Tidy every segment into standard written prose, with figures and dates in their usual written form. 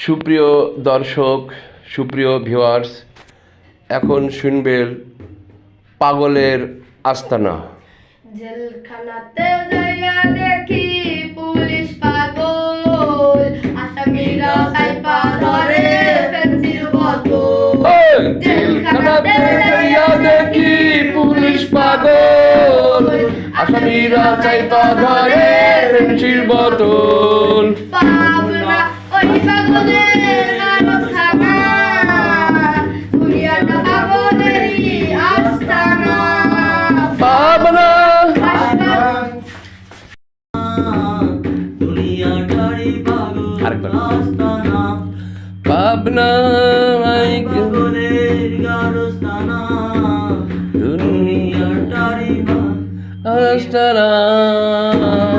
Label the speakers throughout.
Speaker 1: সুপ্রিয় দর্শক, সুপ্রিয় ভিউয়ার্স, এখন শুনবেন পাগলের আস্তানা।
Speaker 2: জেলখানাতে যাইয়া দেখি পুলিশ পাগল, আসামিরা সাইপা ধরে ফেন্সির বোতল।
Speaker 1: জেলখানাতে যাইয়া দেখি পুলিশ পাগল, আসামিরা সাইপা ধরে ফেন্সির বোতল।
Speaker 2: পাবনা ওই পাগলের আস্তানা, দুনিয়াটা পাগলেরই আস্তানা।
Speaker 1: পাবনা
Speaker 3: দুনিয়াটারই পাগল আস্তানা,
Speaker 1: পাবনা
Speaker 3: পাগলের গারস্তানা, দুনিয়াটারই
Speaker 1: আস্তানা।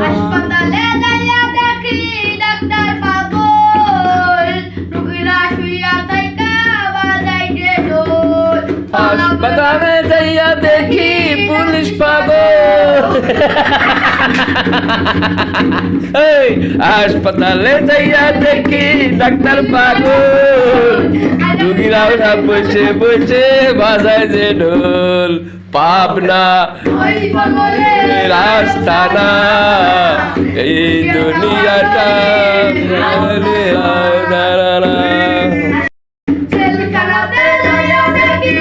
Speaker 2: হাসপাতালে যাইয়া দেখি ডাক্তার পাগল, রোগীরা শুইয়া থাইকা বাজাইতে ঢোল।
Speaker 1: হাসপাতালে যাইয়া দেখি পুলিশ পাগল, এই হাসপাতালে যাইয়া দেখি ডাক্তার পাগল, রুগীরাও সব বসে বসে বাজায় যে ঢোল। পাবনা
Speaker 2: ওই পাগলের
Speaker 1: আস্তানা, এই দুনিয়াটা
Speaker 2: জেলখানাতে যাইয়া দেখি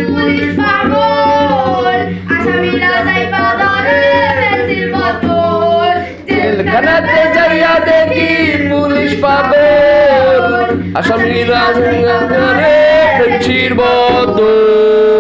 Speaker 2: পুলিশ পাগল, আসামিরা সাইপা ধরে ফেন্সির বোতল।
Speaker 1: জেলখানাতে যাইয়া দেখি পুলিশ পাগল, আসামিরা ধরে ফেন্সির বোতল।